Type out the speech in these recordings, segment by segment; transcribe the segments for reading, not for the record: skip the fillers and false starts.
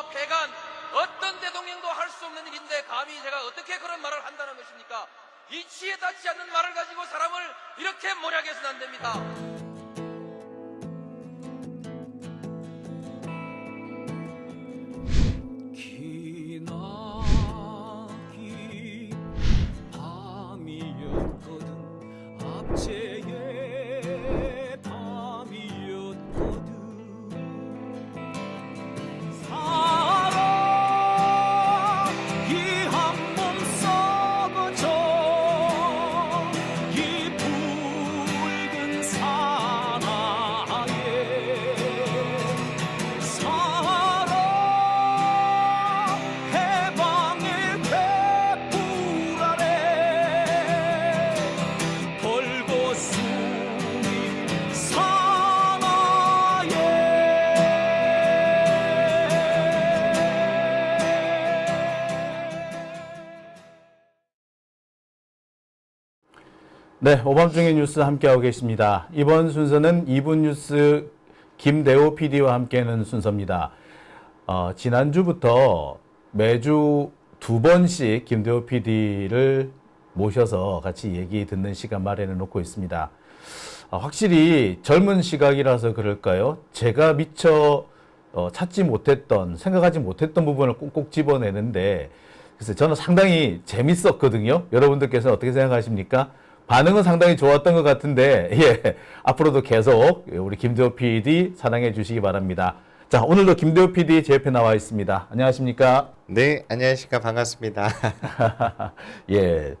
폭로와 폐간, 어떤 대통령도 할 수 없는 일인데 감히 제가 어떻게 그런 말을 한다는 것입니까? 이치에 닿지 않는 말을 가지고 사람을 이렇게 몰약해서는 안 됩니다. 기나긴 밤이었거든 압제의 밤이었거든 사랑이 한 몸 썩어져 이 붉은 사나에 사랑 해방의 횃불 아래 벌거숭이 네, 오밤중의 뉴스 함께하고 계십니다. 이번 순서는 2분 뉴스 김대호 PD와 함께하는 순서입니다. 지난주부터 매주 2번씩 김대호 PD를 모셔서 같이 얘기 듣는 시간 마련해 놓고 있습니다. 확실히 젊은 시각이라서 그럴까요? 제가 미처 찾지 못했던, 생각하지 못했던 부분을 꼭꼭 집어내는데, 그래서 저는 상당히 재밌었거든요. 여러분들께서는 어떻게 생각하십니까? 반응은 상당히 좋았던 것 같은데, 예, 앞으로도 계속 우리 김대호 PD 사랑해 주시기 바랍니다. 자, 오늘도 김대호 PD 제 옆에 나와 있습니다. 안녕하십니까? 네, 안녕하십니까. 반갑습니다. 예,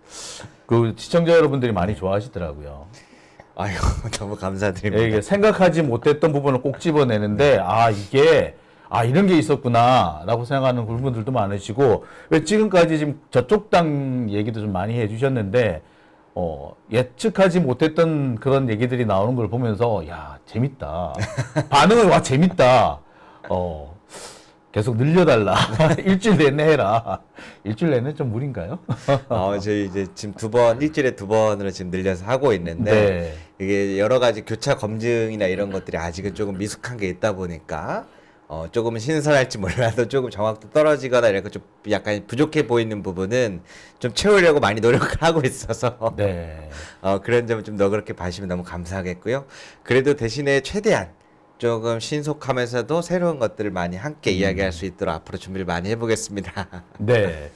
그 시청자 여러분들이 많이 좋아하시더라고요. 아유, 너무 예, 감사드립니다. 이게 생각하지 못했던 부분을 꼭 집어내는데, 이런 게 있었구나, 라고 생각하는 분들도 많으시고, 왜 지금까지 지금 저쪽 당 얘기도 좀 많이 해주셨는데, 예측하지 못했던 그런 얘기들이 나오는 걸 보면서, 야, 재밌다. 반응을, 와, 재밌다. 계속 늘려달라. 일주일 내내 해라. 일주일 내내 좀 무리인가요? 저희 이제 지금 일주일에 2번으로 지금 늘려서 하고 있는데, 네. 이게 여러 가지 교차 검증이나 이런 것들이 아직은 조금 미숙한 게 있다 보니까, 조금은 신선할지 몰라도 조금 정확도 떨어지거나 이렇게 좀 약간 부족해 보이는 부분은 좀 채우려고 많이 노력을 하고 있어서, 네. 그런 점은 좀 너그럽게 봐주시면 너무 감사하겠고요. 그래도 대신에 최대한 조금 신속하면서도 새로운 것들을 많이 함께 이야기할 수 있도록 앞으로 준비를 많이 해보겠습니다. 네.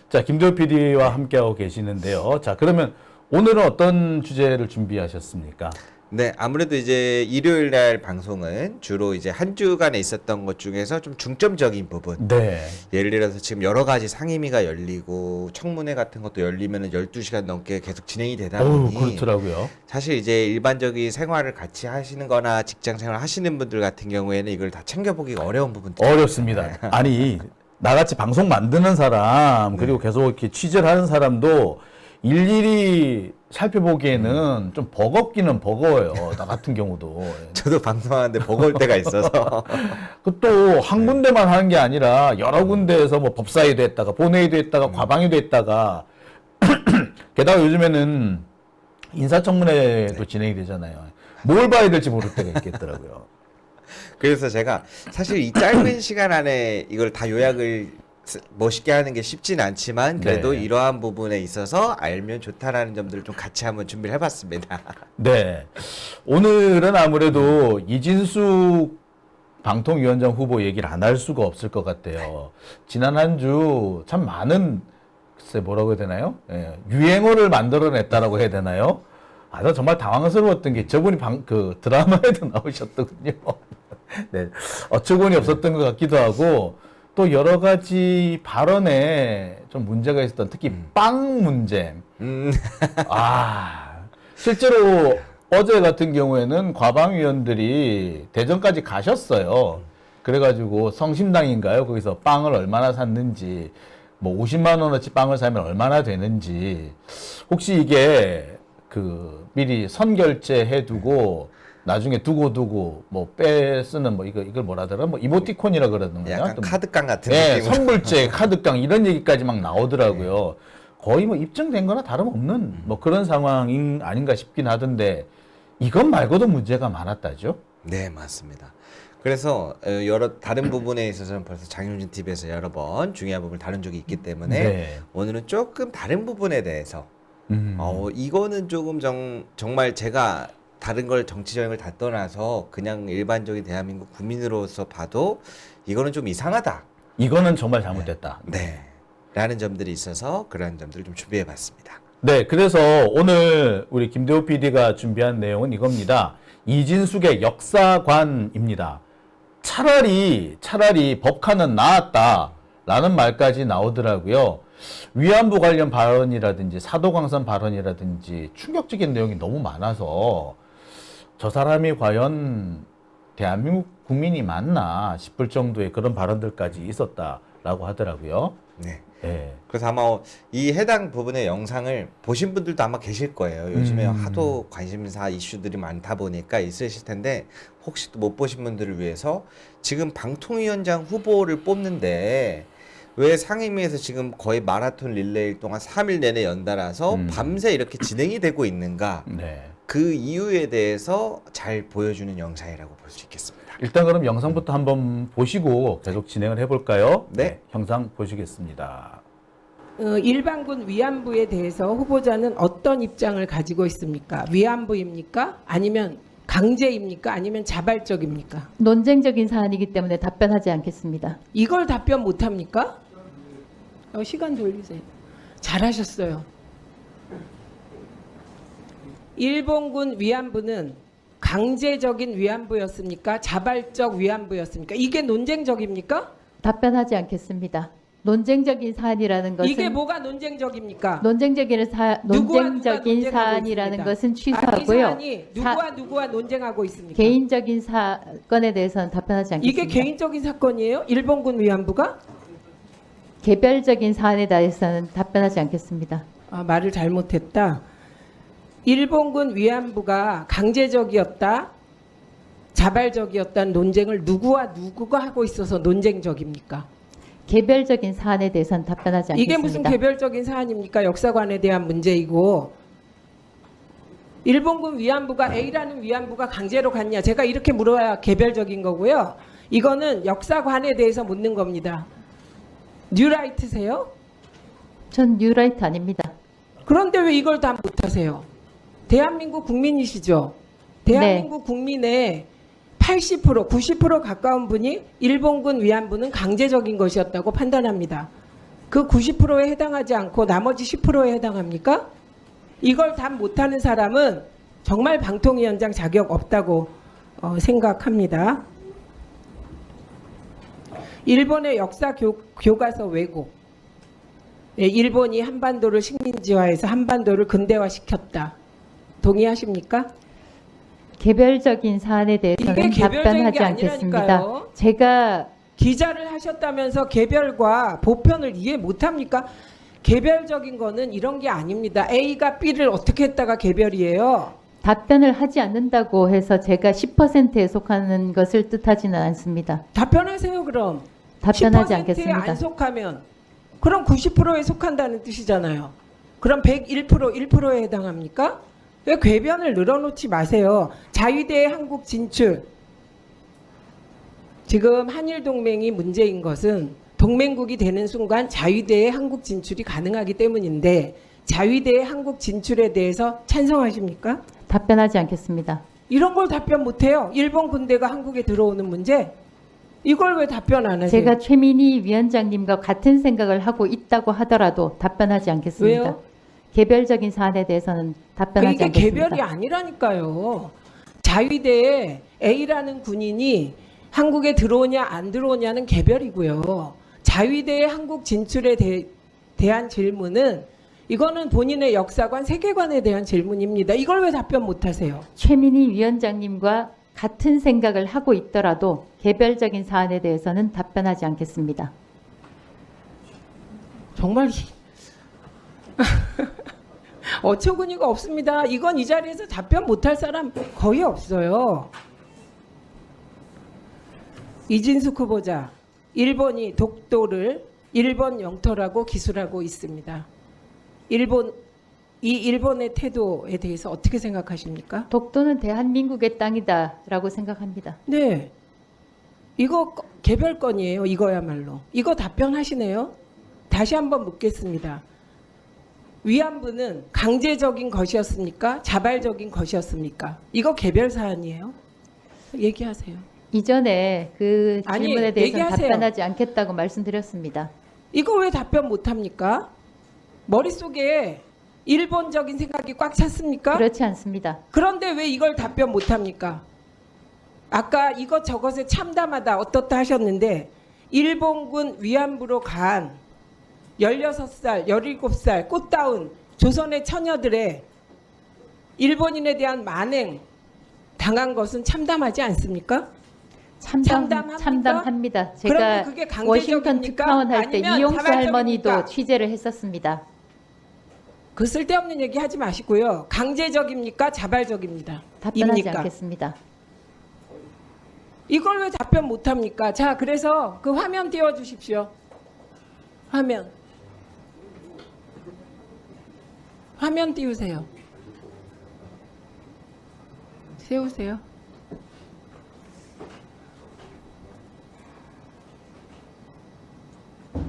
자, 김대호 PD와 함께하고 계시는데요. 자, 그러면 오늘은 어떤 주제를 준비하셨습니까? 네, 아무래도 이제 일요일 날 방송은 주로 이제 한 주간에 있었던 것 중에서 좀 중점적인 부분. 네. 예를 들어서 지금 여러 가지 상임위가 열리고 청문회 같은 것도 열리면은 12시간 넘게 계속 진행이 되다 보니 그렇더라고요. 사실 이제 일반적인 생활을 같이 하시는 거나 직장 생활 하시는 분들 같은 경우에는 이걸 다 챙겨보기가 어려운 부분들이 어렵습니다. 아니, 나같이 방송 만드는 사람, 그리고 계속 이렇게 취재를 하는 사람도 일일이 살펴보기에는 좀 버겁기는 버거워요. 나 같은 경우도. 저도 방송하는데 버거울 때가 있어서 그 또 한 군데만 하는 게 아니라 여러 군데에서 뭐 법사위도 했다가 본회의도 했다가 과방위도 했다가 게다가 요즘에는 인사청문회도 진행이 되잖아요. 뭘 봐야 될지 모를 때가 있겠더라고요. 그래서 제가 사실 이 짧은 시간 안에 이걸 다 요약을 멋있게 하는 게 쉽진 않지만 그래도 네. 이러한 부분에 있어서 알면 좋다라는 점들을 좀 같이 한번 준비를 해봤습니다. 네. 오늘은 아무래도 이진숙 방통위원장 후보 얘기를 안 할 수가 없을 것 같아요. 지난 한 주 참 많은, 글쎄 뭐라고 해야 되나요? 예, 유행어를 만들어냈다라고 해야 되나요? 나 정말 당황스러웠던 게 저분이 그 드라마에도 나오셨더군요. 네. 어처구니 없었던 것 같기도 하고, 또 여러 가지 발언에 좀 문제가 있었던, 특히 빵 문제. 실제로 어제 같은 경우에는 과방위원들이 대전까지 가셨어요. 그래가지고 성심당인가요? 거기서 빵을 얼마나 샀는지, 뭐 50만 원어치 빵을 사면 얼마나 되는지, 혹시 이게 미리 선결제해두고 나중에 두고 뭐 쓰는 뭐 이걸 뭐라더라? 뭐 이모티콘이라 그러는 거야? 약간 카드깡 같은 네, 느낌으로. 선불제, 카드깡 이런 얘기까지 막 나오더라고요. 거의 뭐 입증된 거나 다름없는 뭐 그런 상황이 아닌가 싶긴 하던데 이것 말고도 문제가 많았다죠? 네, 맞습니다. 그래서 여러 다른 부분에 있어서는 벌써 장윤진 TV에서 여러 번 중요한 부분을 다룬 적이 있기 때문에 네. 오늘은 조금 다른 부분에 대해서 이거는 조금 정말 제가 다른 걸 정치적인 걸 다 떠나서 그냥 일반적인 대한민국 국민으로서 봐도 이거는 좀 이상하다. 이거는 정말 잘못됐다. 네. 라는 점들이 있어서 그런 점들을 좀 준비해 봤습니다. 네, 그래서 오늘 우리 김대호 PD가 준비한 내용은 이겁니다. 이진숙의 역사관입니다. 차라리 법카는 나았다라는 말까지 나오더라고요. 위안부 관련 발언이라든지 사도광산 발언이라든지 충격적인 내용이 너무 많아서 저 사람이 과연 대한민국 국민이 맞나 싶을 정도의 그런 발언들까지 있었다라고 하더라고요. 네. 네. 그래서 아마 이 해당 부분의 영상을 보신 분들도 아마 계실 거예요. 요즘에 하도 관심사 이슈들이 많다 보니까 있으실 텐데 혹시 또 못 보신 분들을 위해서 지금 방통위원장 후보를 뽑는데 왜 상임위에서 지금 거의 마라톤 릴레이 동안 3일 내내 연달아서 밤새 이렇게 진행이 되고 있는가 네. 그 이유에 대해서 잘 보여주는 영상이라고 볼 수 있겠습니다. 일단 그럼 영상부터 한번 보시고 계속 진행을 해볼까요? 네. 영상 보시겠습니다. 일반군 위안부에 대해서 후보자는 어떤 입장을 가지고 있습니까? 위안부입니까? 아니면 강제입니까? 아니면 자발적입니까? 논쟁적인 사안이기 때문에 답변하지 않겠습니다. 이걸 답변 못합니까? 시간 돌리세요. 잘하셨어요. 일본군 위안부는 강제적인 위안부였습니까? 자발적 위안부였습니까? 이게 논쟁적입니까? 답변하지 않겠습니다. 논쟁적인 사안이라는 것은 이게 뭐가 논쟁적입니까? 논쟁적인 논쟁하고 사안이라는 있습니다. 것은 이 취소하고요. 사안이 누구와 논쟁하고 있습니까? 개인적인 사건에 대해서는 답변하지 않겠습니다. 이게 개인적인 사건이에요? 일본군 위안부가? 개별적인 사안에 대해서는 답변하지 않겠습니다. 말을 잘못했다. 일본군 위안부가 강제적이었다, 자발적이었다는 논쟁을 누구가 하고 있어서 논쟁적입니까? 개별적인 사안에 대해서는 답변하지 않겠습니다. 이게 무슨 개별적인 사안입니까? 역사관에 대한 문제이고 일본군 위안부가 A라는 위안부가 강제로 갔냐? 제가 이렇게 물어야 개별적인 거고요. 이거는 역사관에 대해서 묻는 겁니다. 뉴라이트세요? 전 뉴라이트 아닙니다. 그런데 왜 이걸 다 못하세요? 대한민국 국민이시죠? 대한민국 국민의 80%, 90% 가까운 분이 일본군 위안부는 강제적인 것이었다고 판단합니다. 그 90%에 해당하지 않고 나머지 10%에 해당합니까? 이걸 답 못하는 사람은 정말 방통위원장 자격 없다고 생각합니다. 일본의 역사 교과서 왜곡. 일본이 한반도를 식민지화해서 한반도를 근대화시켰다. 동의하십니까? 개별적인 사안에 대해서는 이게 개별적인 답변하지 게 않겠습니다. 아니라니까요. 제가 기자를 하셨다면서 개별과 보편을 이해 못합니까? 개별적인 거는 이런 게 아닙니다. A가 B를 어떻게 했다가 개별이에요. 답변을 하지 않는다고 해서 제가 10%에 속하는 것을 뜻하지는 않습니다. 답변하세요 그럼. 답변하지 10%에 않겠습니다. 안 속하면 그럼 90%에 속한다는 뜻이잖아요. 그럼 101% 1%에 해당합니까? 왜 궤변을 늘어놓지 마세요. 자위대의 한국 진출. 지금 한일 동맹이 문제인 것은 동맹국이 되는 순간 자위대의 한국 진출이 가능하기 때문인데 자위대의 한국 진출에 대해서 찬성하십니까? 답변하지 않겠습니다. 이런 걸 답변 못해요. 일본 군대가 한국에 들어오는 문제. 이걸 왜 답변 안 하세요? 제가 최민희 위원장님과 같은 생각을 하고 있다고 하더라도 답변하지 않겠습니다. 왜요? 개별적인 사안에 대해서는 답변하지 이게 않겠습니다. 개별이 아니라니까요. 자위대에 A라는 군인이 한국에 들어오냐 안 들어오냐는 개별이고요. 자위대의 한국 진출에 대한 질문은 이거는 본인의 역사관, 세계관에 대한 질문입니다. 이걸 왜 답변 못하세요? 최민희 위원장님과 같은 생각을 하고 있더라도 개별적인 사안에 대해서는 답변하지 않겠습니다. 정말 어처구니가 없습니다. 이건 이 자리에서 답변 못할 사람 거의 없어요. 이진숙 후보자, 일본이 독도를 일본 영토라고 기술하고 있습니다. 일본의 태도에 대해서 어떻게 생각하십니까? 독도는 대한민국의 땅이다라고 생각합니다. 네. 이거 개별 건이에요. 이거야말로. 이거 답변하시네요. 다시 한번 묻겠습니다. 위안부는 강제적인 것이었습니까? 자발적인 것이었습니까? 이거 개별 사안이에요. 얘기하세요. 이전에 그 아니, 질문에 대해서는 얘기하세요. 답변하지 않겠다고 말씀드렸습니다. 이거 왜 답변 못합니까? 머릿속에 일본적인 생각이 꽉 찼습니까? 그렇지 않습니다. 그런데 왜 이걸 답변 못합니까? 아까 이것저것에 참담하다 어떻다 하셨는데 일본군 위안부로 간 16살, 17살 꽃다운 조선의 처녀들의 일본인에 대한 만행 당한 것은 참담하지 않습니까? 참담합니까? 참담합니다. 그러면 제가 그게 워싱턴 강제적입니까? 특파원 할 때 아니면 이용수 할머니도 자발적입니까? 취재를 했었습니다. 그 쓸데없는 얘기 하지 마시고요. 강제적입니까? 자발적입니다. 답변하지 입니까? 않겠습니다. 이걸 왜 답변 못합니까? 자, 그래서 그 화면 띄워주십시오. 화면 띄우세요. 세우세요.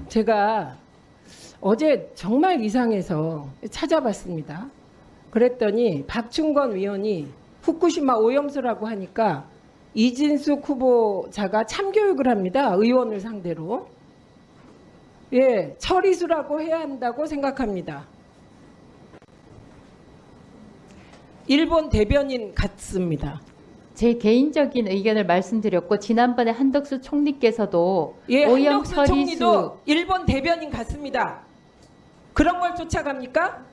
제가 어제 정말 이상해서 찾아봤습니다. 그랬더니 박충건 위원이 후쿠시마 오염수라고 하니까 이진숙 후보자가 참교육을 합니다. 의원을 상대로. 예, 처리수라고 해야 한다고 생각합니다. 일본 대변인 같습니다. 제 개인적인 의견을 말씀드렸고 지난번에 한덕수 총리께서도 예, 오염 한덕수 처리수 총리도 일본 대변인 같습니다. 그런 걸 쫓아갑니까?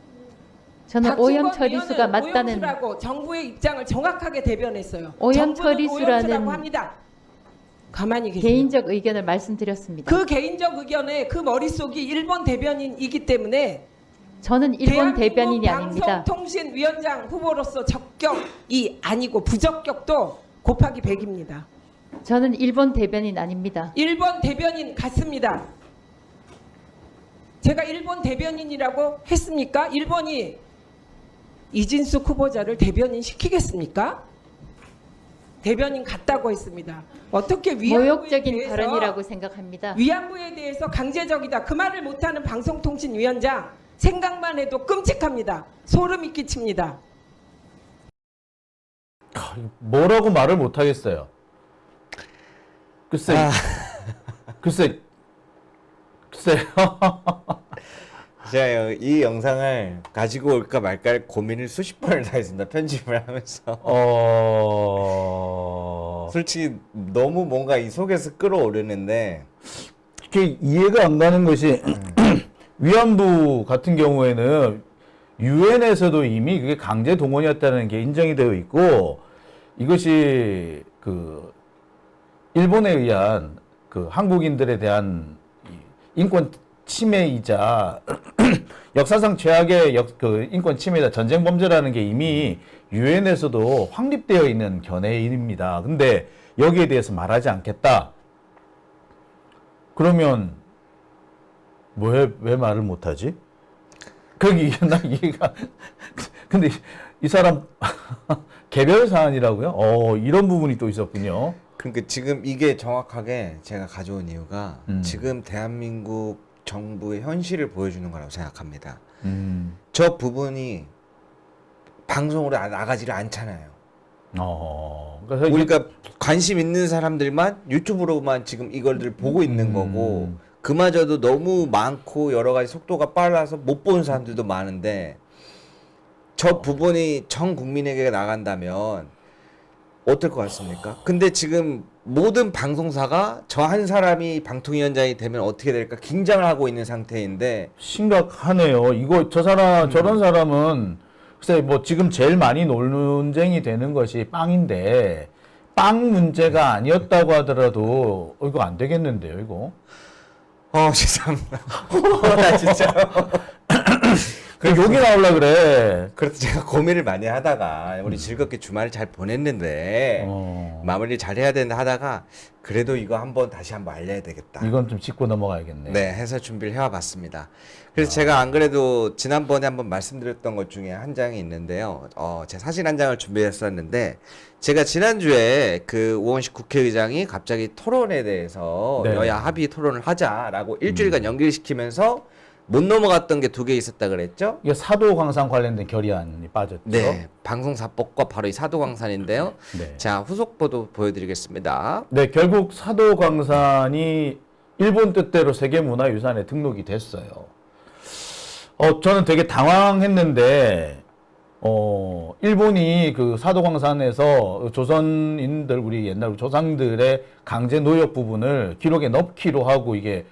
저는 오염 박충건 처리수가 위원은 맞다는 오염수라고 정부의 입장을 정확하게 대변했어요. 오염 정부는 처리수라는 오염수라고 합니다. 가만히 계세요. 개인적 의견을 말씀드렸습니다. 그 개인적 의견에 그 머릿속이 일본 대변인이기 때문에 저는 일본 대변인이 대한민국 아닙니다. 방송통신위원장 후보로서 적격이 아니고 부적격도 곱하기 100입니다. 저는 일본 대변인 아닙니다. 일본 대변인 같습니다. 제가 일본 대변인이라고 했습니까? 일본이 이진숙 후보자를 대변인 시키겠습니까? 대변인 같다고 했습니다. 어떻게 위안부에 모욕적인 대해서 발언이라고 생각합니다. 위안부에 대해서 강제적이다 그 말을 못하는 방송통신위원장 생각만 해도 끔찍합니다. 소름이 끼칩니다. 뭐라고 말을 못 하겠어요. 글쎄, 글쎄요. 제가 이 영상을 가지고 올까 말까 고민을 수십 번을 다 했습니다. 편집을 하면서. 솔직히 너무 뭔가 이 속에서 끌어오르는데 이게 이해가 안 가는 것이 위안부 같은 경우에는 유엔에서도 이미 그게 강제 동원이었다는 게 인정이 되어 있고 이것이 그 일본에 의한 그 한국인들에 대한 인권 침해이자 역사상 최악의 그 인권 침해이자 전쟁 범죄라는 게 이미 유엔에서도 확립되어 있는 견해입니다. 근데 여기에 대해서 말하지 않겠다. 그러면 왜 말을 못하지? 거기 나 이해가. 근데 이 사람 개별 사안이라고요? 이런 부분이 또 있었군요. 그러니까 지금 이게 정확하게 제가 가져온 이유가 지금 대한민국 정부의 현실을 보여주는 거라고 생각합니다. 저 부분이 방송으로 나가지를 않잖아요. 그래서 그러니까 관심 있는 사람들만 유튜브로만 지금 이걸들 보고 있는 거고 그마저도 너무 많고 여러 가지 속도가 빨라서 못 보는 사람들도 많은데 저 부분이 전 국민에게 나간다면 어떨 것 같습니까? 근데 지금 모든 방송사가 저 한 사람이 방통위원장이 되면 어떻게 될까 긴장을 하고 있는 상태인데 심각하네요. 이거 저런 사람은 글쎄 뭐 지금 제일 많이 논쟁이 되는 것이 빵인데 빵 문제가 아니었다고 하더라도 이거 안 되겠는데요, 이거. 죄송합니다. 나 진짜 욕이 나오려 그래. 그래서 제가 고민을 많이 하다가 우리 즐겁게 주말을 잘 보냈는데 마무리 잘 해야 된다 하다가 그래도 이거 다시 한번 알려야 되겠다. 이건 좀 짚고 넘어가야겠네. 네, 해서 준비를 해와 봤습니다. 그래서 제가 안 그래도 지난번에 한번 말씀드렸던 것 중에 한 장이 있는데요. 제 사진 한 장을 준비했었는데 제가 지난주에 그 우원식 국회의장이 갑자기 토론에 대해서 네. 여야 합의 토론을 하자라고 일주일간 연기시키면서 못 넘어갔던 게 2개 있었다 그랬죠? 이게 사도광산 관련된 결의안이 빠졌죠. 네, 방송사법과 바로 이 사도광산인데요. 네. 자, 후속 보도 보여드리겠습니다. 네, 결국 사도광산이 일본 뜻대로 세계문화유산에 등록이 됐어요. 저는 되게 당황했는데, 일본이 그 사도광산에서 조선인들, 우리 옛날 조상들의 강제 노역 부분을 기록에 넣기로 하고 이게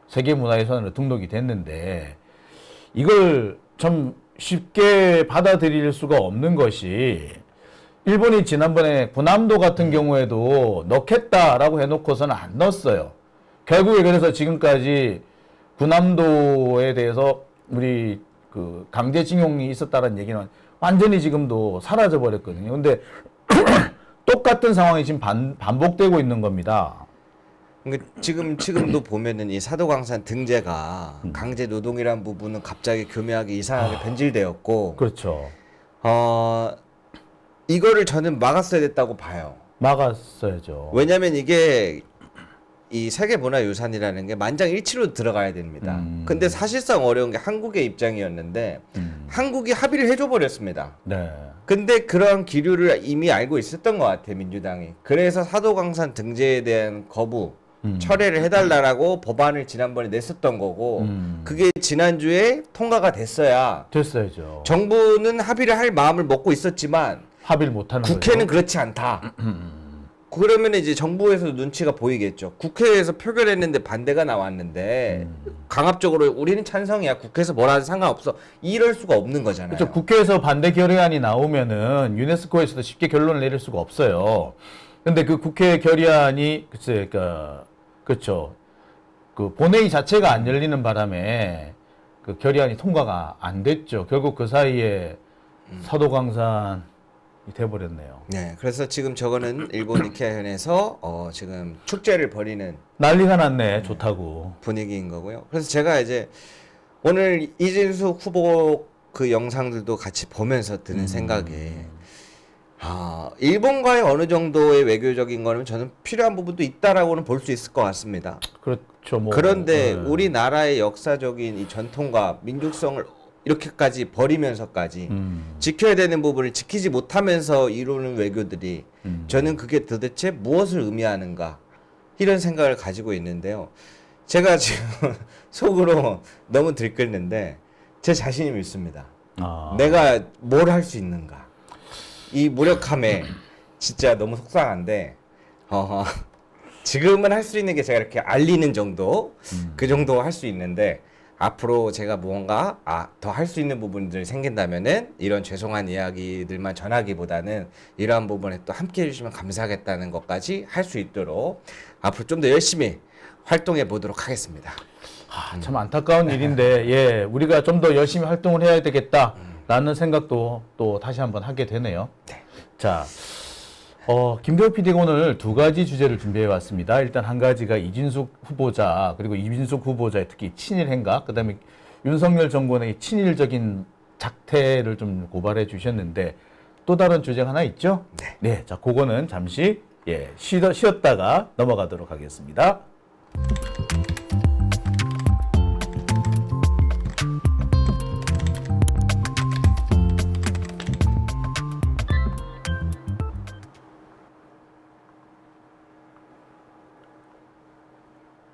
세계문화유산으로 등록이 됐는데, 이걸 참 쉽게 받아들일 수가 없는 것이, 일본이 지난번에 군함도 같은 경우에도 넣겠다라고 해놓고서는 안 넣었어요. 결국에 그래서 지금까지 군함도에 대해서 우리 그 강제징용이 있었다는 얘기는 완전히 지금도 사라져 버렸거든요. 근데 똑같은 상황이 지금 반복되고 있는 겁니다. 그러니까 지금도 보면은 이 사도광산 등재가 강제 노동이란 부분은 갑자기 교묘하게 이상하게 변질되었고, 그렇죠. 이거를 저는 막았어야 됐다고 봐요. 막았어야죠. 왜냐면 이게 이 세계문화유산이라는 게 만장일치로 들어가야 됩니다. 근데 사실상 어려운 게 한국의 입장이었는데 한국이 합의를 해줘 버렸습니다. 네. 근데 그런 기류를 이미 알고 있었던 것 같아요, 민주당이. 그래서 사도광산 등재에 대한 거부, 철회를 해달라고 법안을 지난번에 냈었던 거고, 그게 지난주에 통과가 됐어야 됐어야죠. 정부는 합의를 할 마음을 먹고 있었지만 합의를 못하는 국회는 거죠. 그렇지 않다. 그러면 이제 정부에서 눈치가 보이겠죠. 국회에서 표결했는데 반대가 나왔는데 강압적으로 우리는 찬성이야. 국회에서 뭐라 해도 상관없어. 이럴 수가 없는 거잖아요. 그렇죠. 국회에서 반대 결의안이 나오면은 유네스코에서도 쉽게 결론을 내릴 수가 없어요. 근데 그 국회 결의안이 글쎄, 그렇죠. 그 본회의 자체가 안 열리는 바람에 그 결의안이 통과가 안 됐죠. 결국 그 사이에 사도광산이 돼버렸네요. 네, 그래서 지금 저거는 일본 니케이현에서 지금 축제를 벌이는 난리가 났네. 좋다고. 분위기인 거고요. 그래서 제가 이제 오늘 이진숙 후보 그 영상들도 같이 보면서 드는 생각이 일본과의 어느 정도의 외교적인 거는 저는 필요한 부분도 있다라고는 볼 수 있을 것 같습니다. 그렇죠. 뭐. 그런데 네. 우리나라의 역사적인 이 전통과 민족성을 이렇게까지 버리면서까지 지켜야 되는 부분을 지키지 못하면서 이루는 외교들이 저는 그게 도대체 무엇을 의미하는가 이런 생각을 가지고 있는데요. 제가 지금 속으로 너무 들끓는데 제 자신이 믿습니다. 내가 뭘 할 수 있는가. 이 무력함에 진짜 너무 속상한데 지금은 할 수 있는 게 제가 이렇게 알리는 정도 그 정도 할 수 있는데 앞으로 제가 무언가 더 할 수 있는 부분들이 생긴다면은 이런 죄송한 이야기들만 전하기보다는 이러한 부분에 또 함께 해주시면 감사하겠다는 것까지 할 수 있도록 앞으로 좀 더 열심히 활동해 보도록 하겠습니다. 참 안타까운 일인데, 예, 우리가 좀 더 열심히 활동을 해야 되겠다라는 생각도 또 다시 한번 하게 되네요. 네. 자, 김대호 PD가 오늘 2가지 주제를 준비해 왔습니다. 일단 한 가지가 이진숙 후보자, 그리고 이진숙 후보자의 특히 친일 행각, 그 다음에 윤석열 정권의 친일적인 작태를 좀 고발해 주셨는데, 또 다른 주제가 하나 있죠? 네. 자, 그거는 잠시, 쉬었다가 넘어가도록 하겠습니다.